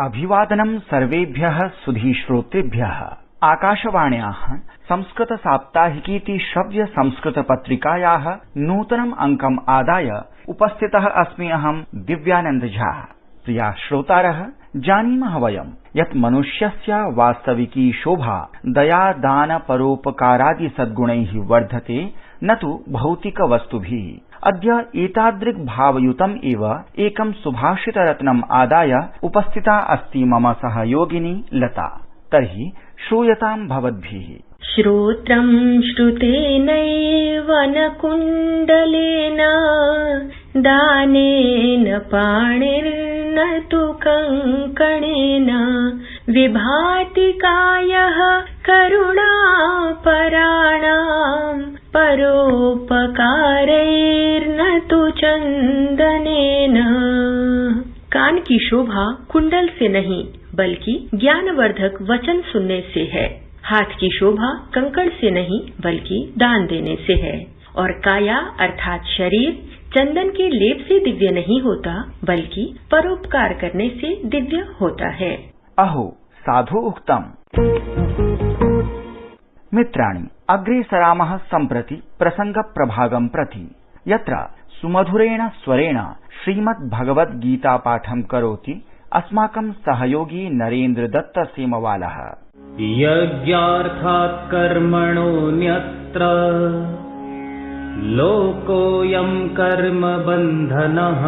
अभिवादनं सर्वेभ्यः सुधीश्रोतृभ्यः। आकाशवाण्याः संस्कृत साप्ताहिकीति श्रव्य संस्कृत पत्रिकायाः नूतनम् अंकम् आदाय उपस्थितः अस्मि अहं दिव्यानंद झा। प्रिया श्रोतारः, जानीमः वयं यत् मनुष्यस्य वास्तविकी शोभा दया दान परोपकारादि सद्गुणैः वर्धते, न तु भौतिक वस्तुभिः। अद्य एतादृक् भावयुतम् एव एकं सुभाषितरत्नम् आदाय उपस्थिता अस्ति मम सहयोगिनी लता। तर्हि श्रूयतां भवद्भिः। श्रोत्रं श्रुतेनैव न कुण्डलेन, दानेन पाणिर्न तु कङ्कणेन, विभाति कायः करुणापराणां, परोपकारैर्न तु चन्दनेन। कान की शोभा कुंडल से नहीं बल्कि ज्ञानवर्धक वचन सुनने से है। हाथ की शोभा कंकड़ से नहीं बल्कि दान देने से है। और काया अर्थात शरीर चंदन के लेप से दिव्य नहीं होता बल्कि परोपकार करने से दिव्य होता है। अहो साधु उक्तम्। मित्राणि, अग्रे सरामः सम्प्रति प्रसंग प्रभागं प्रति, यत्र सुमधुरेण स्वरेण श्रीमद्भगवद्गीता पाठं करोति अस्माकं सहयोगी नरेन्द्र दत्त सेमवालः। यज्ञार्थात् कर्मणोऽन्यत्र लोकोऽयं कर्म बन्धनः,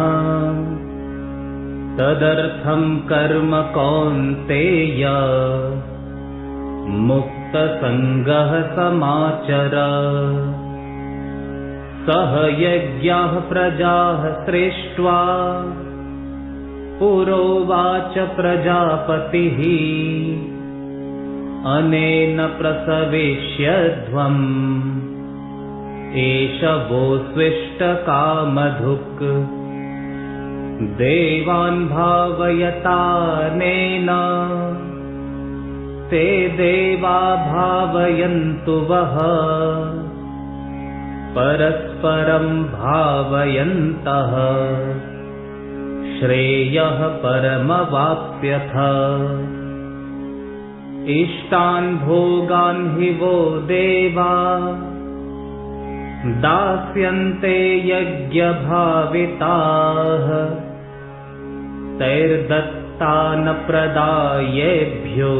तदर्थं कर्म कौन्तेय मुक्तसङ्गः समाचर। सह यज्ञाः प्रजाः सृष्ट्वा पुरोवाच प्रजापतिः, अनेन प्रसविष्यध्वम् एष वो स्विष्टकामधुक्। देवान् भावयतानेन ते देवा भावयन्तु वः, परस्परं भावयन्तः श्रेयः परमवाप्स्यथ। इष्टान् भोगान् हि वो देवा दास्यन्ते यज्ञभाविताः, तैर्दत्तान् प्रदायेभ्यो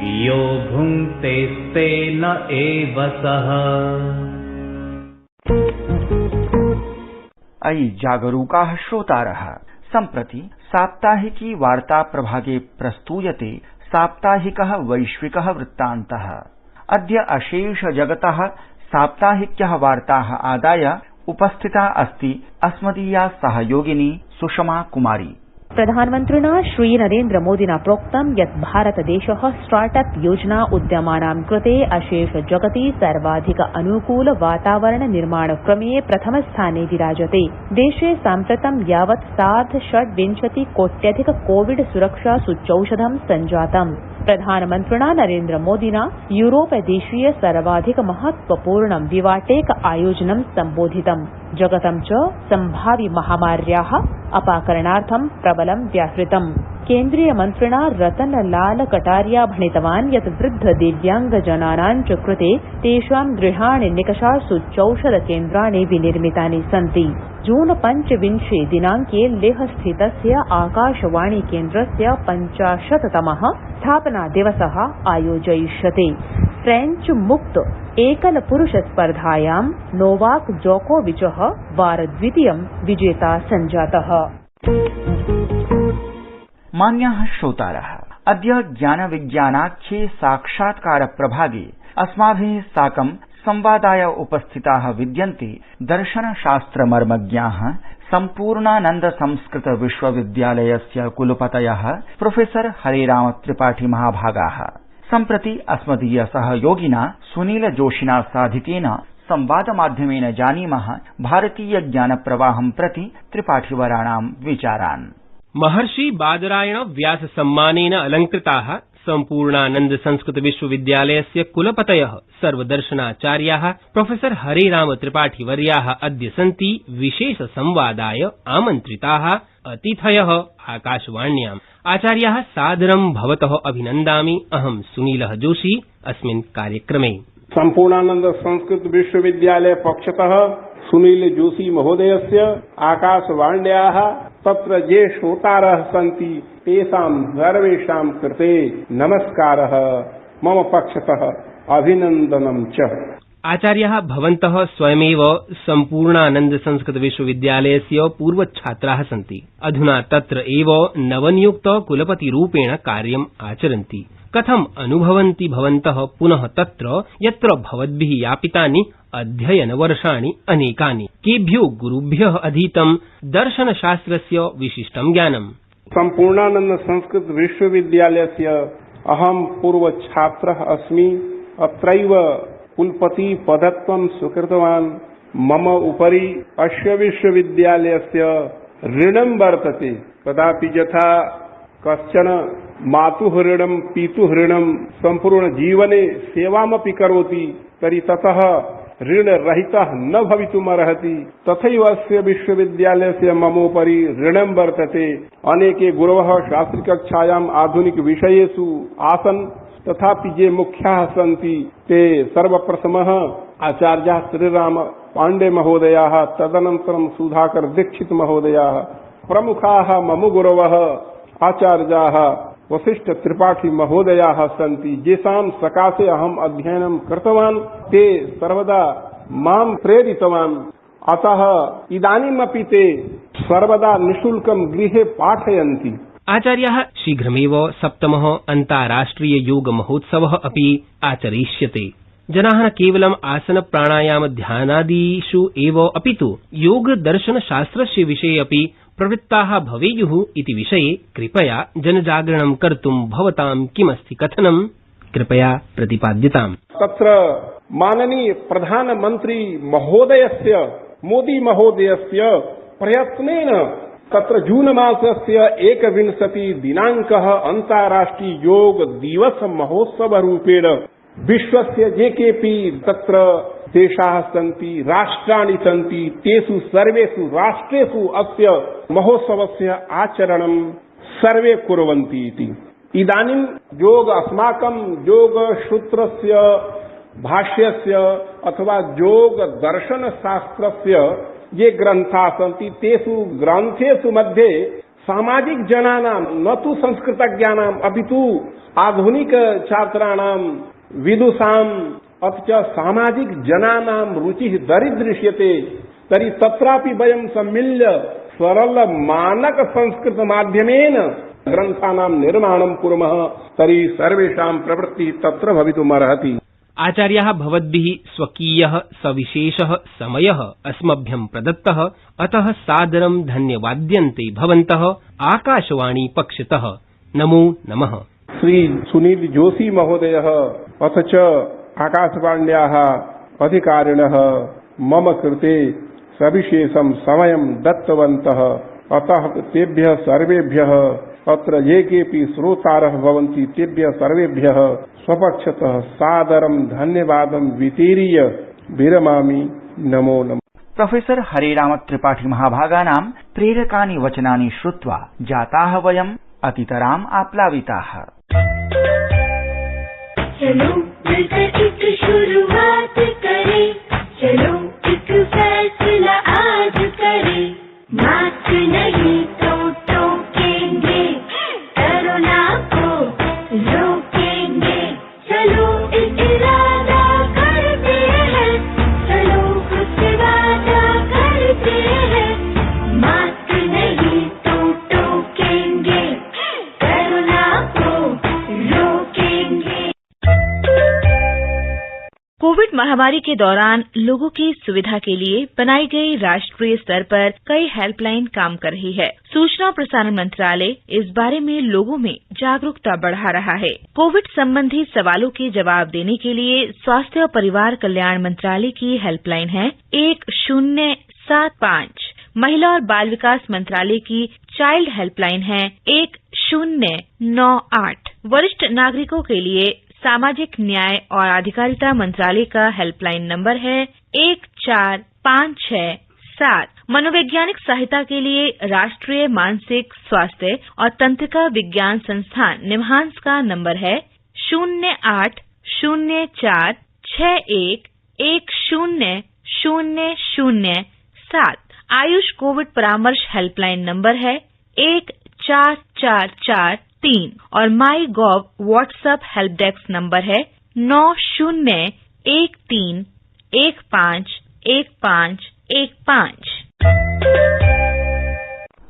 यो भुङ्क्तेस्तेन एव सः। अयि जागरूकाः श्रोतारः, सम्प्रति साप्ताहिकी वार्ता प्रभागे प्रस्तूयते साप्ताहिकः वैश्विकः वृत्तान्तः। अद्य अशेष जगतः साप्ताहिक्यः वार्ताः आदाय उपस्थिता अस्ति अस्मदीया सहयोगिनी सुषमा कुमारी। प्रधानमन्त्रिणा श्री नरेन्द्र मोदिना प्रोक्तं यत् भारतदेशः स्टार्टअप योजना उद्यमानां कृते अशेष जगति सर्वाधिक अनुकूल वातावरण निर्माण क्रमे प्रथमस्थाने विराजते। देशे साम्प्रतं यावत् 6.26 कोट्यधिक कोविड सुरक्षा सूच्यौषधं सञ्जातम्। प्रधानमन्त्रिणा नरेन्द्र मोदिना यूरोप देशीय सर्वाधिक महत्वपूर्णं विवाटेक आयोजनं सम्बोधितम्। जगतं च सम्भावि महामार्याः अपाकरणार्थं प्रबलं व्याहृतम्। केन्द्रीय मन्त्रिणा रतनलाल कटारिया भणितवान् यत् वृद्ध दिव्याङ्गजनानां च कृते तेषां गृहाणि निकषा सूच्यौषध केन्द्राणि विनिर्मितानि सन्ति। जून 25 दिनाङ्के लेह स्थितस्य आकाशवाणी केन्द्रस्य 50तमः स्थापना दिवसः आयोजयिष्यते। फ्रेंच मुक्त एकल पुरुष स्पर्धायां नोवाक जोकोविचः वारद्वितीयं विजेता सञ्जातः। मान्याः श्रोतारः, अद्य ज्ञानविज्ञानाख्ये साक्षात्कार प्रभागे अस्माभिः साकं संवादाय उपस्थिताः विद्यन्ते दर्शनशास्त्रमर्मज्ञाः सम्पूर्णानन्द संस्कृत विश्वविद्यालयस्य कुलपतयः प्रोफेसर हरेराम त्रिपाठी महाभागाः। सम्प्रति अस्मदीय सहयोगिना सुनील जोशिना साधितेन संवादमाध्यमेन जानीमः भारतीय ज्ञान प्रवाहं प्रति त्रिपाठिवराणां विचारान्। महर्षि बादरायण व्यास सम्मानेन अलंकृताः सम्पूर्णानन्द संस्कृत विश्वविद्यालयस्य कुलपतयः सर्वदर्शनाचार्याः प्रोफेसर हरेराम त्रिपाठीवर्याः अद्य सन्ति विशेष संवादाय आमन्त्रिताः अतिथयः आकाशवाण्याम्। आचार्याः सादरं भवतः अभिनन्दामि। अहं सुनीलः जोशी अस्मिन् कार्यक्रमे। सम्पूर्णानन्द संस्कृत विश्वविद्यालय पक्षतः सुनील जोशी महोदयस्य आकाशवाण्याः तत्र ये श्रोतारः सन्ति तेषां सर्वेषां कृते नमस्कारः मम पक्षतः अभिनन्दनं च। आचार्याः भवन्तः स्वयमेव सम्पूर्णानन्द संस्कृत विश्वविद्यालयस्य पूर्वछात्राः सन्ति। अधुना तत्र एव नवनियुक्त कुलपतिरूपेण कार्यम् आचरन्ति। कथम् अनुभवन्ति भवन्तः पुनः तत्र यत्र भवद्भिः यापितानि अध्ययनवर्षाणि अनेकानि? केभ्यो गुरुभ्यः अधीतं दर्शनशास्त्रस्य विशिष्टं ज्ञानम्? सम्पूर्णानन्द संस्कृत विश्वविद्यालयस्य अहं पूर्वछात्रः अस्मि। अत्रैव कुलपति पदत्वं स्वीकृतवान्। मम उपरि अस्य विश्वविद्यालयस्य ऋणं वर्तते। कदापि यथा कश्चन मातुः ऋणं पितुः ऋणं सम्पूर्णजीवने सेवामपि करोति तर्हि ततः ऋणरहितः न भवितुमर्हति, तथैव अस्य विश्वविद्यालयस्य ममोपरि ऋणं वर्तते। अनेके गुरवः शास्त्रिकक्षायाम् आधुनिकविषयेषु आसन्, तथापि ये मुख्याः सन्ति ते सर्वप्रथमः आचार्याः श्रीराम पाण्डे महोदयाः, तदनन्तरं सुधाकर दीक्षित महोदयाः, प्रमुखाः मम गुरवः आचार्याः वसिष्ठ त्रिपाठी महोदयाः सन्ति, येषां सकाशे अहम् अध्ययनं कृतवान्। ते सर्वदा मां प्रेरितवान्। अतः इदानीमपि ते सर्वदा निःशुल्कं गृहे पाठयन्ति। आचार्याः शीघ्रमेव 7मः अन्ताराष्ट्रिय योग महोत्सवः अपि आचरिष्यते। जनाः न केवलम् आसन प्राणायाम ध्यानादिषु एव अपितु योग दर्शन शास्त्रस्य विषये अपि प्रवृत्ताः भवेयुः इति विषये कृपया जनजागरणं कर्तुं भवतां किमस्ति कथनं? कृपया प्रतिपाद्यताम्। तत्र माननीय प्रधानमन्त्री महोदयस्य मोदी महोदयस्य प्रयत्नेन तत्र जून मासस्य 21 दिनाङ्कः अन्ताराष्ट्रिय योग दिवस महोत्सव रूपेण विश्वस्य ये केऽपि तत्र देशाः सन्ति, राष्ट्राणि सन्ति, तेषु सर्वेषु राष्ट्रेषु अस्य महोत्सवस्य आचरणं सर्वे कुर्वन्ति इति। इदानीं योग अस्माकं योगसूत्रस्य भाष्यस्य अथवा योग दर्शनशास्त्रस्य ये ग्रन्थाः सन्ति तेषु ग्रन्थेषु मध्ये सामाजिक जनानां न तु संस्कृतज्ञानाम् अपितु आधुनिक छात्राणां विदुषाम् अपि च सामाजिक जनानां रुचिः दरीदृश्यते। तर्हि तत्रापि वयं सम्मिल्य सरल मानक संस्कृत माध्यमेन ग्रन्थानां निर्माणं कुर्मः तर्हि सर्वेषां प्रवृत्तिः तत्र भवितुमर्हति। आचार्याः भवद्भिः स्वकीयः सविशेषः समयः अस्मभ्यं प्रदत्तः, अतः सादरं धन्यवाद्यन्ते भवन्तः आकाशवाणी पक्षतः। नमो नमः। श्री सुनील जोशी महोदयः अथ च आकाशवाण्याः अधिकारिणः मम कृते सविशेषं समयं दत्तवन्तः, अतः तेभ्यः सर्वेभ्यः अत्र ये केऽपि श्रोतारः भवन्ति तेभ्यः सर्वेभ्यः स्वपक्षतः सादरं धन्यवादं वितीर्य विरमामि। नमो नमः। प्रोफेसर हरेराम त्रिपाठी महाभागानां प्रेरकानि वचनानि श्रुत्वा जाताः वयम् अतितराम् आप्लाविताः। चलो मिलकर एक शुरुआत करें, चलो एक फैसला आज करें, मास्क नहीं तो टोकेंगे, कोरोना को रोकेंगे, चलो एक इरादा करते हैं, चलो कुछ वादा करते हैं, मास्क नहीं तो टोकेंगे, कोरोना को रोकेंगे। कोविड महामारी के दौरान लोगों की सुविधा के लिए बनाई गई राष्ट्रीय स्तर पर कई हेल्पलाइन काम कर रही है। सूचना और प्रसारण मंत्रालय इस बारे में लोगों में जागरूकता बढ़ा रहा है। कोविड संबंधी सवालों के जवाब देने के लिए स्वास्थ्य और परिवार कल्याण मंत्रालय की हेल्पलाइन है 1075। महिला और बाल विकास मंत्रालय की चाइल्ड हेल्पलाइन है 1098। वरिष्ठ नागरिकों के लिए सामाजिक न्याय और अधिकारिता मंत्रालय का हेल्पलाइन नंबर है 14567। मनोवैज्ञानिक सहायता के लिए राष्ट्रीय मानसिक स्वास्थ्य और तंत्रिका विज्ञान संस्थान निम्हांस का नंबर है 080461100007। आयुष कोविड परामर्श हेल्पलाइन नंबर है 14443 और माई गॉव व्हाट्सएप हेल्प डेस्क नंबर है 9013151515।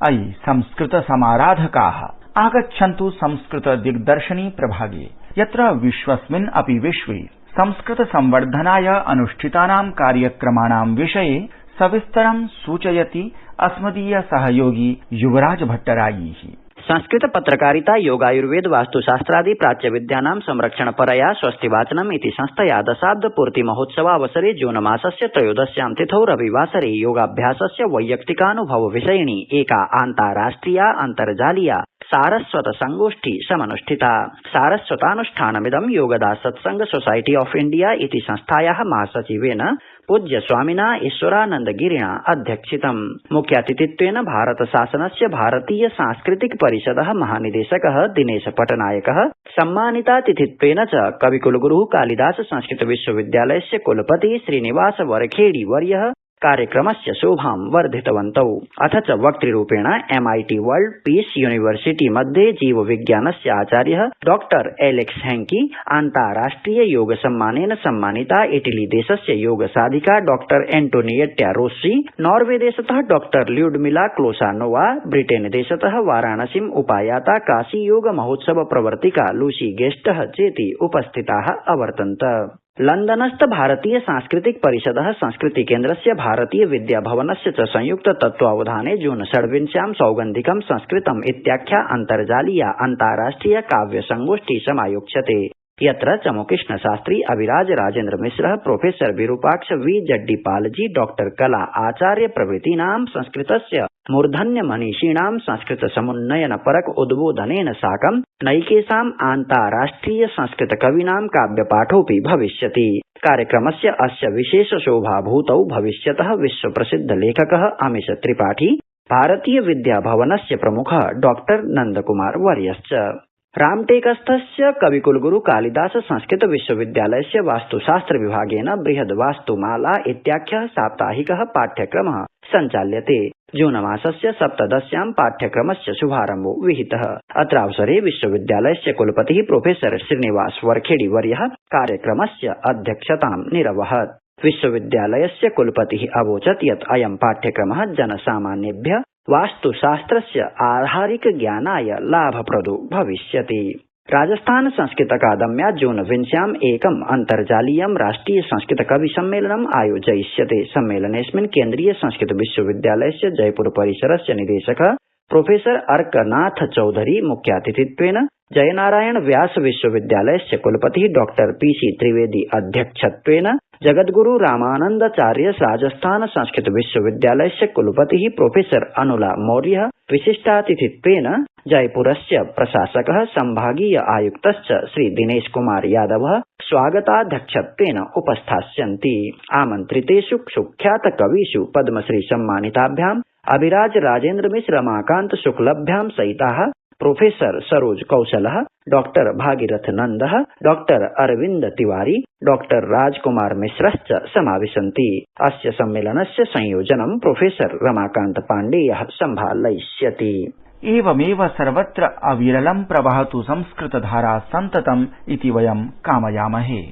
अयि संस्कृत समाराधकाः आगच्छन्तु संस्कृत दिग्दर्शनी प्रभागे, यत्र विश्वस्मिन् अपि विश्वे संस्कृत संवर्धनाय अनुष्ठितानां कार्यक्रमाणां विषये सविस्तरं सूचयति अस्मदीय सहयोगी युवराज भट्टरायिः। संस्कृत पत्रकारिता योगायुर्वेद वास्तुशास्त्रादि प्राच्य विद्यानां संरक्षण परया स्वस्तिवाचनम् इति संस्थया दशाब्दपूर्ति महोत्सवावसरे जून मासस्य 13 तिथौ रविवासरे योगाभ्यासस्य वैयक्तिकानुभव विषयिणी एका अन्ताराष्ट्रिया अन्तर्जालीया सारस्वत संगोष्ठी समनुष्ठिता। सारस्वतानुष्ठानमिदं योगदा सत्संग सोसाइटी ऑफ इंडिया इति संस्थायाः महासचिवेन पूज्य स्वामिना ईश्वरानन्दगिरिणा अध्यक्षितम्। मुख्यातिथित्वेन भारत शासनस्य भारतीय सांस्कृतिक परिषदः महानिदेशकः दिनेश पटनायकः, सम्मानितातिथित्वेन च कविकुलगुरुः कालिदास संस्कृत विश्वविद्यालयस्य कुलपतिः श्रीनिवास वरखेड़ी वर्यः कार्यक्रमस्य शोभां वर्धितवन्तौ। अथ च वक्तृरूपेण MIT वर्ल्ड पीस यूनिवर्सिटी मध्ये जीवविज्ञानस्य आचार्यः डॉक्टर एलेक्स हेंकी, अन्ताराष्ट्रिय योग सम्मानेन सम्मानिता इटली देशस्य योग साधिका डॉक्टर एंटोनिएट्टा रोस्सी, नॉर्वे देशतः डॉक्टर ल्यूडमिला क्लोसानोवा, ब्रिटेन देशतः वाराणसीम् उपायाता काशी योग महोत्सव प्रवर्तिका लूसी गेस्टः चेति उपस्थिताः अवर्तन्त। लंदनस्थ भारतीय सांस्कृतिक परिषदः संस्कृति केन्द्रस्य भारतीय विद्या भवनस्य च संयुक्त तत्त्वावधाने जून 26 सौगन्धिकं संस्कृतम् इत्याख्या अन्तर्जालीया अन्ताराष्ट्रिय काव्य संगोष्ठी समायोक्ष्यते, यत्र चमुकृष्ण शास्त्री, अभिराज राजेन्द्र मिश्रः, professor Virupaksha V Jaddipalji, doctor Kala Acharya प्रभृतीनां संस्कृतस्य मूर्धन्य मनीषिणां संस्कृत समुन्नयन परक उद्बोधनेन साकं नैकेषाम् अन्ताराष्ट्रिय संस्कृत कवीनां काव्यपाठोऽपि भविष्यति। कार्यक्रमस्य अस्य विशेष शोभाभूतौ भविष्यतः विश्वप्रसिद्ध लेखकः अमीश त्रिपाठी, भारतीय विद्या भवनस्य प्रमुखः डॉक्टर नन्दकुमार वर्यश्च। रामटेकस्थस्य कविकुलगुरु कालिदास संस्कृत विश्वविद्यालयस्य वास्तुशास्त्र विभागेन बृहद् वास्तुमाला इत्याख्यः साप्ताहिकः पाठ्यक्रमः सञ्चाल्यते। जून मासस्य 17 पाठ्यक्रमस्य शुभारम्भो विहितः। अत्रावसरे विश्वविद्यालयस्य कुलपतिः प्रोफेसर श्रीनिवास वरखेड़ी वर्यः कार्यक्रमस्य अध्यक्षतां निरवहत्। विश्वविद्यालयस्य कुलपतिः अवोचत् यत् अयं पाठ्यक्रमः जनसामान्येभ्यः वास्तुशास्त्रस्य आधारिक ज्ञानाय लाभप्रदो भविष्यति। राजस्थान संस्कृत अकादम्या जून 20 एकम् अन्तर्जालीयं राष्ट्रिय संस्कृत कवि सम्मेलनम् आयोजयिष्यते। सम्मेलनेऽस्मिन् केन्द्रीय संस्कृत विश्वविद्यालयस्य जयपुर परिसरस्य निदेशकः प्रोफेसर अर्कनाथ चौधरी मुख्यातिथित्वेन, जयनारायण व्यास विश्वविद्यालयस्य कुलपतिः डॉक्टर PC त्रिवेदी अध्यक्षत्वेन, जगद्गुरु रामानन्दाचार्य राजस्थान संस्कृत विश्वविद्यालयस्य कुलपतिः प्रोफेसर अनुला मौर्यः विशिष्टातिथित्वेन, जयपुरस्य प्रशासकः संभागीय आयुक्तश्च श्री दिनेश कुमार यादवः स्वागताध्यक्षत्वेन उपस्थास्यन्ति। आमन्त्रितेषु सुख्यात कविषु पद्मश्री सम्मानिताभ्याम् अभिराज राजेन्द्र मिश्र, रमाकान्त शुक्लभ्यां सहिताः प्रोफेसर सरोज कौशलः, डॉक्टर भागीरथ नन्दः, डॉक्टर अरविन्द तिवारी, डॉक्टर राजकुमार मिश्रश्च समाविशन्ति। अस्य सम्मेलनस्य संयोजनं प्रोफेसर रमाकान्त पाण्डेयः सम्भालयिष्यति। एवमेव सर्वत्र अविरलं प्रवहतु संस्कृतधारा सन्ततम् इति वयं कामयामहे।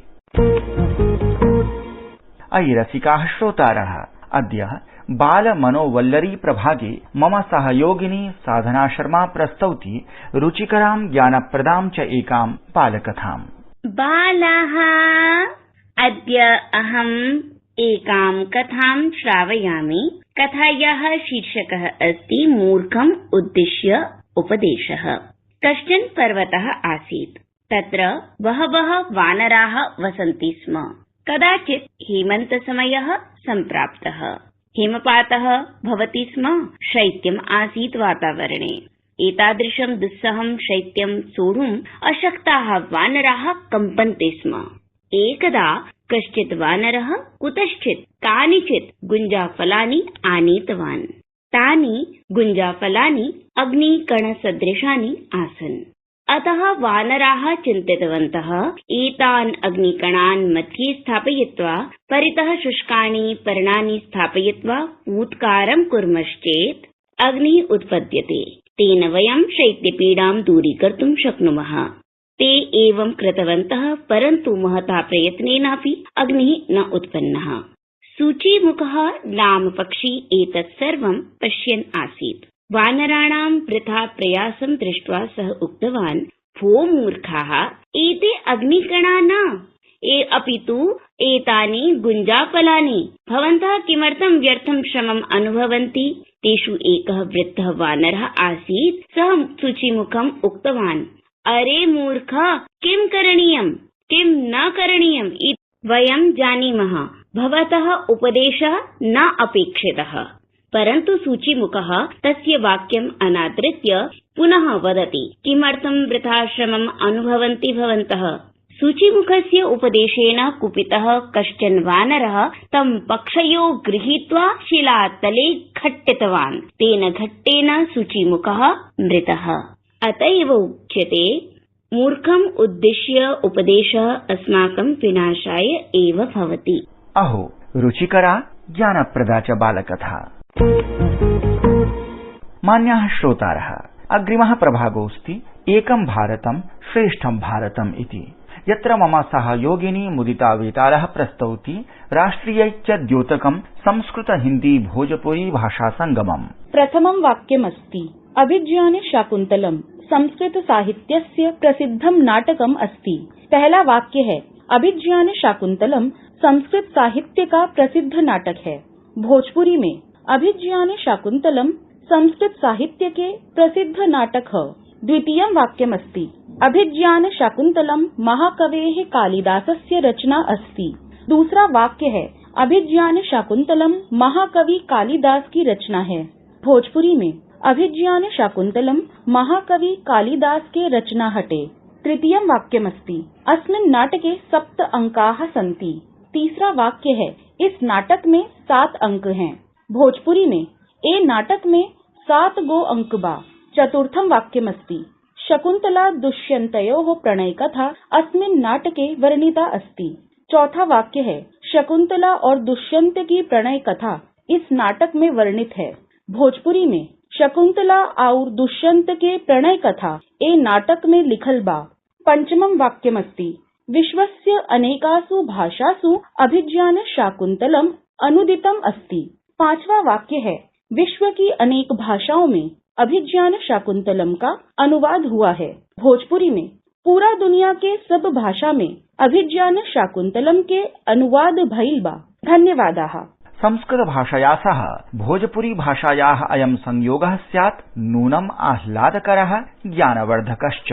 अयि रसिकाः श्रोतारः, अद्य बाल मनोवल्लरी प्रभागे मम सहयोगिनी साधना शर्मा प्रस्तौति रुचिकरां ज्ञानप्रदां च एकां बालकथाम्। बालाः, अद्य अहम् एकां कथां श्रावयामि। कथायाः शीर्षकः अस्ति मूर्खम् उद्दिश्य उपदेशः। कश्चन पर्वतः आसीत्। तत्र बहवः वानराः वसन्ति स्म। कदाचित् हेमन्तसमयः सम्प्राप्तः। हिमपातः भवति स्म। शैत्यम् आसीत् वातावरणे। एतादृशं दुस्सहं शैत्यं सोढुम् अशक्ताः वानराः कम्पन्ते स्म। एकदा कश्चित् वानरः कुतश्चित् कानिचित् गुञ्जाफलानि आनीतवान्। तानि गुञ्जाफलानि अग्निकणसदृशानि आसन्। अतः वानराः चिन्तितवन्तः एतान् अग्निकणान् मध्ये स्थापयित्वा परितः शुष्कानि पर्णानि स्थापयित्वा ऊत्कारं कुर्मश्चेत् अग्निः उत्पद्यते। तेन वयं शैत्यपीडां दूरीकर्तुं शक्नुमः। ते एवं कृतवन्तः, परन्तु महता प्रयत्नेनापि अग्निः न उत्पन्नः। सूचीमुखः नाम पक्षी एतत् सर्वं पश्यन् आसीत्। वानराणां वृथा प्रयासं दृष्ट्वा सः उक्तवान्, भो मूर्खाः, एते अग्निकणा न, अपितु एतानि गुञ्जाफलानि। भवन्तः किमर्थं व्यर्थं श्रमम् अनुभवन्ति? तेषु एकः वृद्धः वानरः आसीत्। सः सूचीमुखम् उक्तवान्, अरे मूर्ख, किं करणीयं किं न करणीयम् इति वयं जानीमः। भवतः उपदेशः न अपेक्षितः। परन्तु सूचीमुखः तस्य वाक्यम् अनादृत्य पुनः वदति, किमर्थं वृथा श्रमम् अनुभवन्ति भवन्तः? सूचीमुखस्य उपदेशेन कुपितः कश्चन वानरः तं पक्षयो गृहीत्वा शिलातले घट्टितवान्। तेन घट्टेन सूचीमुखः मृतः। अत एव उच्यते, मूर्खम् उद्दिश्य उपदेशः अस्माकं विनाशाय एव भवति। अहो रुचिकरा ज्ञानप्रदा च बालकथा। मान्याः श्रोतारः, अग्रिमः प्रभागोऽस्ति एकं भारतं श्रेष्ठं भारतम् इति, यत्र मम सहयोगिनी मुदिता वेतालः प्रस्तौति राष्ट्रियैक्यद्योतकं संस्कृत हिन्दी भोजपुरी भाषा संगमम्। प्रथमं वाक्यमस्ति, अभिज्ञाने शाकुन्तलम् संस्कृत साहित्यस्य प्रसिद्धं नाटकम् अस्ति। पहला वाक्य है, अभिज्ञाने शाकुन्तलम संस्कृत साहित्य का प्रसिद्ध नाटक है। भोजपुरी में अभिज्ञाने शाकुन्तलम संस्कृत साहित्य के प्रसिद्ध नाटक है। द्वितीयं वाक्यमस्ति, अभिज्ञान शाकुन्तलम महाकवेः कालिदासस्य रचना अस्ति। दूसरा वाक्य है, अभिज्ञान शाकुन्तलम महाकवि कालिदास की रचना है। भोजपुरी में अभिज्ञान शाकुन्तलम महाकवि कालिदास के रचना हटे। तृतीयं वाक्यमस्ति, अस्मिन् नाटके 7 अंकाः सन्ति। तीसरा वाक्य है, इस नाटक में 7 अंक हैं। भोजपुरी में ए नाटक में 7 गो अंक बा। चतुर्थं वाक्यमस्ति, शकुन्तला दुष्यन्तयोः प्रणय कथा अस्मिन् नाटके वर्णिता अस्ति। चौथा वाक्य है, शकुन्तला और दुष्यंत की प्रणय कथा इस नाटक में वर्णित है। भोजपुरी में शकुन्तला और दुष्यंत के प्रणय कथा ए नाटक में लिखल बा। पंचमं वाक्यमस्ति, विश्वस्य अनेकासु भाषासु अभिज्ञान शाकुन्तलम अनुदितम अस्ति। पांचवा वाक्य है, विश्व की अनेक भाषाओं में अभिज्ञान शाकुन्तलम का अनुवाद हुआ है। भोजपुरी में पूरा दुनिया के सब भाषा में अभिज्ञान शाकुन्तलम के अनुवाद भइल बा। धन्यवादाः। संस्कृत भाषया सह भोजपुरी भाषायाः अयं संयोगः स्यात् नूनम् आह्लादकरः ज्ञानवर्धकश्च।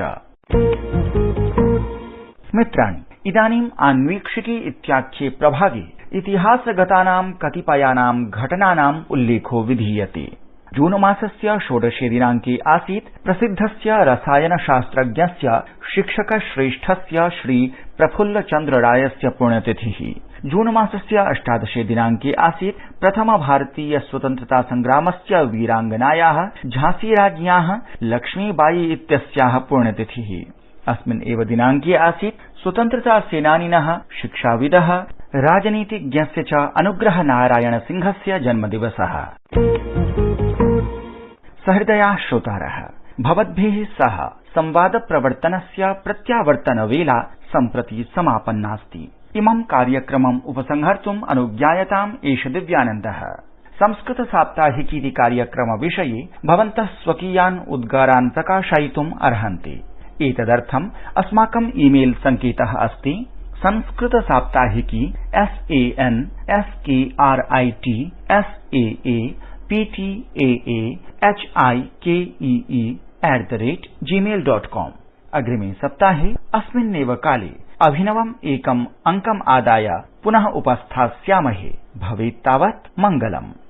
मित्राणि, इदानीम् अन्वीक्षिकी इत्याख्ये प्रभागे इतिहासगतानां कतिपयानां घटनानाम् उल्लेखो विधीयते। जून मासस्य 16 दिनाङ्के आसीत् प्रसिद्धस्य रसायनशास्त्रज्ञस्य शिक्षकश्रेष्ठस्य श्री प्रफुल्लचन्द्र रायस्य पुण्यतिथिः। जून मासस्य 18 दिनाङ्के आसीत् प्रथम भारतीय स्वतन्त्रता संग्रामस्य वीराङ्गनायाः झांसीराज्ञ्याः लक्ष्मीबाई इत्यस्याः पुण्यतिथिः। अस्मिन् एव दिनाङ्के आसीत् स्वतन्त्रता सेनानिनः, शिक्षाविदः, राजनीतिज्ञस्य च अनुग्रह नारायण सिंहस्य जन्मदिवसः। सहृदयाः श्रोतारः, भवद्भिः सह संवाद प्रवर्तनस्य प्रत्यावर्तनवेला सम्प्रति समापन्नास्ति। इमं कार्यक्रमम् उपसंहर्तुम् अनुज्ञायताम् एष दिव्यानन्दः। संस्कृत साप्ताहिकीति कार्यक्रमविषये भवन्तः स्वकीयान् उद्गारान् प्रकाशयितुम् अर्हन्ति। एतदर्थम् अस्माकम् ईमेल सङ्केतः अस्ति संस्कृतसाप्ताहिकी sanskritabhikee@gmail.com। अग्रिमे सप्ताहे अस्मिन्नेव काले अभिनवम् एकम् अङ्कम् आदाय पुनः उपस्थास्यामहे। भवेत् तावत् मङ्गलम्।